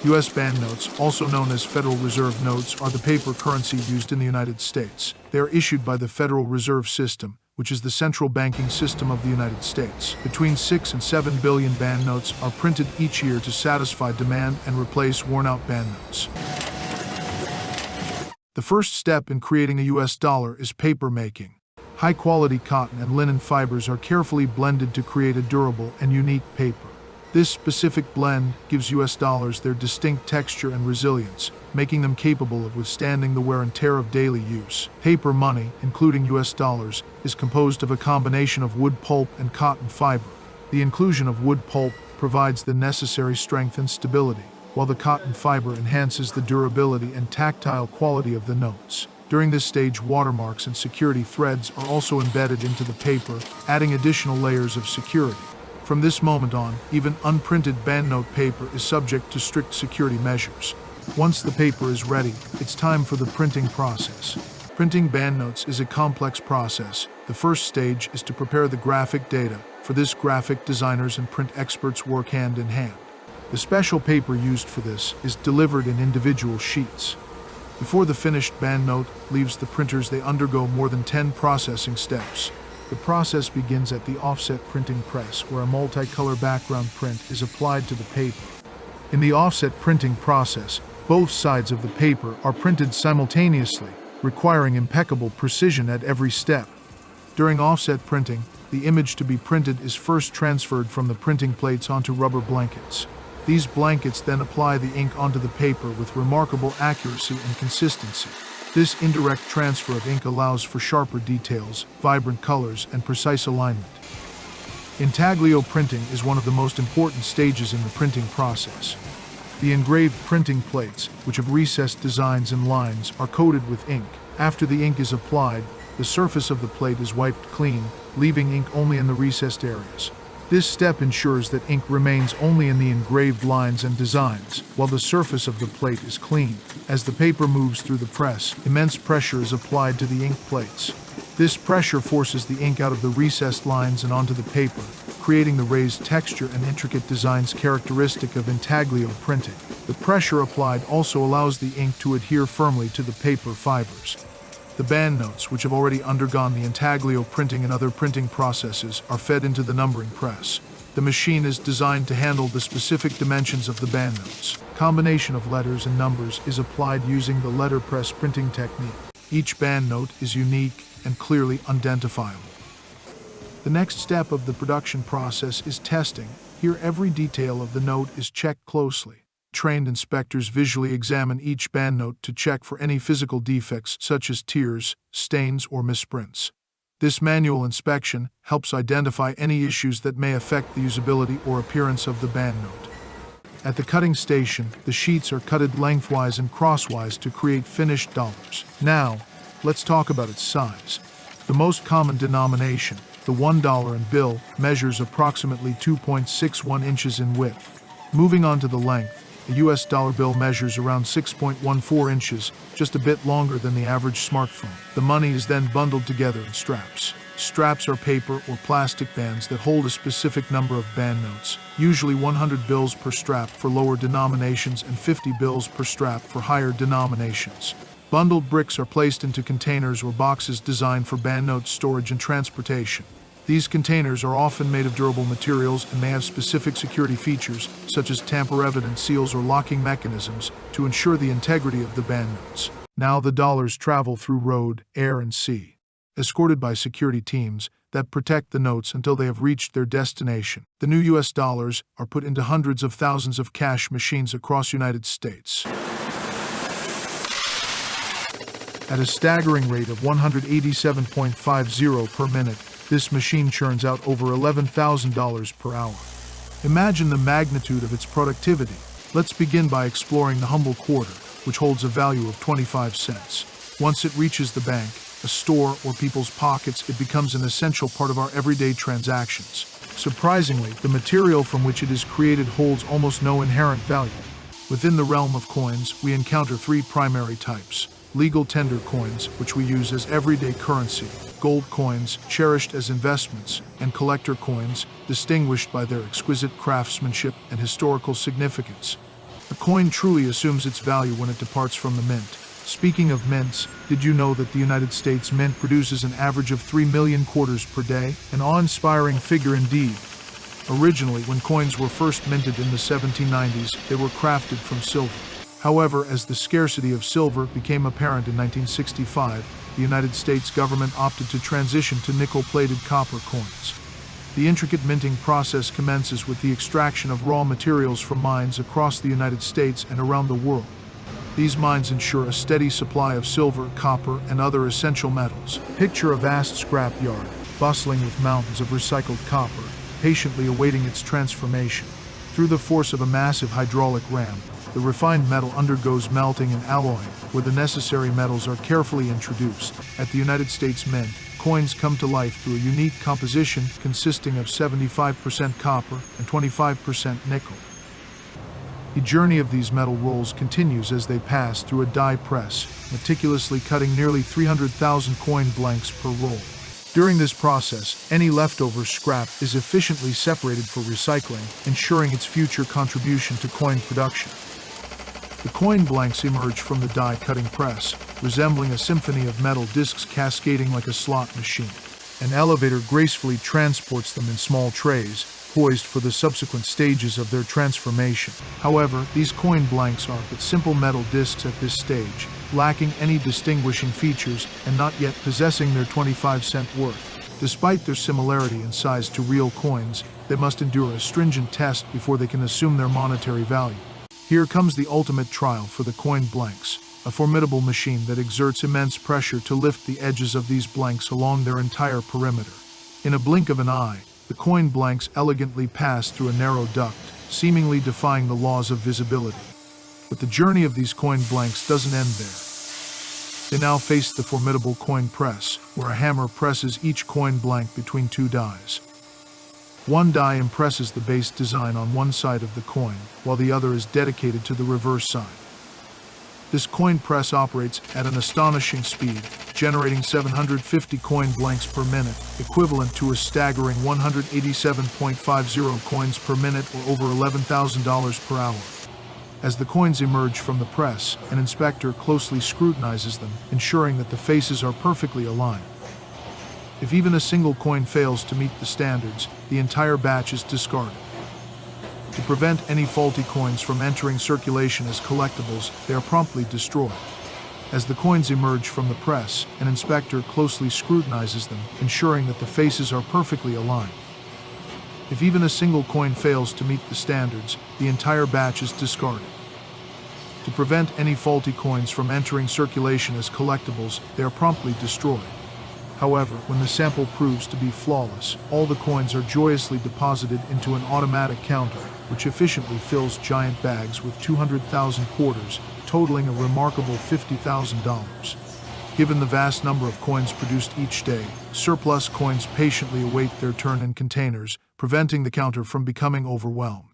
U.S. banknotes, also known as Federal Reserve notes, are the paper currency used in the United States. They are issued by the Federal Reserve System, which is the central banking system of the United States. Between 6 and 7 billion banknotes are printed each year to satisfy demand and replace worn-out banknotes. The first step in creating a U.S. dollar is paper making. High-quality cotton and linen fibers are carefully blended to create a durable and unique paper. This specific blend gives U.S. dollars their distinct texture and resilience, making them capable of withstanding the wear and tear of daily use. Paper money, including U.S. dollars, is composed of a combination of wood pulp and cotton fiber. The inclusion of wood pulp provides the necessary strength and stability, while the cotton fiber enhances the durability and tactile quality of the notes. During this stage, watermarks and security threads are also embedded into the paper, adding additional layers of security. From this moment on, even unprinted banknote paper is subject to strict security measures. Once the paper is ready, it's time for the printing process. Printing banknotes is a complex process. The first stage is to prepare the graphic data. For this, graphic designers and print experts work hand in hand. The special paper used for this is delivered in individual sheets. Before the finished banknote leaves the printers, they undergo more than 10 processing steps. The process begins at the offset printing press, where a multicolor background print is applied to the paper. In the offset printing process, both sides of the paper are printed simultaneously, requiring impeccable precision at every step. During offset printing, the image to be printed is first transferred from the printing plates onto rubber blankets. These blankets then apply the ink onto the paper with remarkable accuracy and consistency. This indirect transfer of ink allows for sharper details, vibrant colors, and precise alignment. Intaglio printing is one of the most important stages in the printing process. The engraved printing plates, which have recessed designs and lines, are coated with ink. After the ink is applied, the surface of the plate is wiped clean, leaving ink only in the recessed areas. This step ensures that ink remains only in the engraved lines and designs, while the surface of the plate is clean. As the paper moves through the press, immense pressure is applied to the ink plates. This pressure forces the ink out of the recessed lines and onto the paper, creating the raised texture and intricate designs characteristic of intaglio printing. The pressure applied also allows the ink to adhere firmly to the paper fibers. The banknotes, which have already undergone the intaglio printing and other printing processes, are fed into the numbering press. The machine is designed to handle the specific dimensions of the banknotes. Combination of letters and numbers is applied using the letterpress printing technique. Each banknote is unique and clearly identifiable. The next step of the production process is testing. Here, every detail of the note is checked closely. Trained inspectors visually examine each banknote to check for any physical defects such as tears, stains, or misprints. This manual inspection helps identify any issues that may affect the usability or appearance of the banknote. At the cutting station, the sheets are cutted lengthwise and crosswise to create finished dollars. Now, let's talk about its size. The most common denomination, the $1 bill, measures approximately 2.61 inches in width. Moving on to the length, the U.S. dollar bill measures around 6.14 inches, just a bit longer than the average smartphone. The money is then bundled together in straps. Straps are paper or plastic bands that hold a specific number of banknotes, usually 100 bills per strap for lower denominations and 50 bills per strap for higher denominations. Bundled bricks are placed into containers or boxes designed for banknote storage and transportation. These containers are often made of durable materials and may have specific security features, such as tamper-evident seals or locking mechanisms, to ensure the integrity of the banknotes. Now the dollars travel through road, air, and sea, escorted by security teams that protect the notes until they have reached their destination. The new U.S. dollars are put into hundreds of thousands of cash machines across the United States. At a staggering rate of 187.50 per minute, this machine churns out over $11,000 per hour. Imagine the magnitude of its productivity. Let's begin by exploring the humble quarter, which holds a value of 25 cents. Once it reaches the bank, a store, or people's pockets, it becomes an essential part of our everyday transactions. Surprisingly, the material from which it is created holds almost no inherent value. Within the realm of coins, we encounter three primary types: legal tender coins, which we use as everyday currency; gold coins, cherished as investments; and collector coins, distinguished by their exquisite craftsmanship and historical significance. A coin truly assumes its value when it departs from the mint. Speaking of mints, did you know that the United States Mint produces an average of 3 million quarters per day? An awe-inspiring figure indeed. Originally, when coins were first minted in the 1790s, they were crafted from silver. However, as the scarcity of silver became apparent in 1965, the United States government opted to transition to nickel-plated copper coins. The intricate minting process commences with the extraction of raw materials from mines across the United States and around the world. These mines ensure a steady supply of silver, copper, and other essential metals. Picture a vast scrapyard, bustling with mountains of recycled copper, patiently awaiting its transformation. Through the force of a massive hydraulic ram, the refined metal undergoes melting and alloying, where the necessary metals are carefully introduced. At the United States Mint, coins come to life through a unique composition consisting of 75% copper and 25% nickel. The journey of these metal rolls continues as they pass through a die press, meticulously cutting nearly 300,000 coin blanks per roll. During this process, any leftover scrap is efficiently separated for recycling, ensuring its future contribution to coin production. The coin blanks emerge from the die-cutting press, resembling a symphony of metal discs cascading like a slot machine. An elevator gracefully transports them in small trays, poised for the subsequent stages of their transformation. However, these coin blanks are but simple metal discs at this stage, lacking any distinguishing features and not yet possessing their 25-cent worth. Despite their similarity in size to real coins, they must endure a stringent test before they can assume their monetary value. Here comes the ultimate trial for the coin blanks, a formidable machine that exerts immense pressure to lift the edges of these blanks along their entire perimeter. In a blink of an eye, the coin blanks elegantly pass through a narrow duct, seemingly defying the laws of visibility. But the journey of these coin blanks doesn't end there. They now face the formidable coin press, where a hammer presses each coin blank between two dies. One die impresses the base design on one side of the coin, while the other is dedicated to the reverse side. This coin press operates at an astonishing speed, generating 750 coin blanks per minute, equivalent to a staggering 187.50 coins per minute or over $11,000 per hour. As the coins emerge from the press, an inspector closely scrutinizes them, ensuring that the faces are perfectly aligned. If even a single coin fails to meet the standards, the entire batch is discarded. To prevent any faulty coins from entering circulation as collectibles, they are promptly destroyed. As the coins emerge from the press, an inspector closely scrutinizes them, ensuring that the faces are perfectly aligned. If even a single coin fails to meet the standards, the entire batch is discarded. To prevent any faulty coins from entering circulation as collectibles, they are promptly destroyed. However, when the sample proves to be flawless, all the coins are joyously deposited into an automatic counter, which efficiently fills giant bags with 200,000 quarters, totaling a remarkable $50,000. Given the vast number of coins produced each day, surplus coins patiently await their turn in containers, preventing the counter from becoming overwhelmed.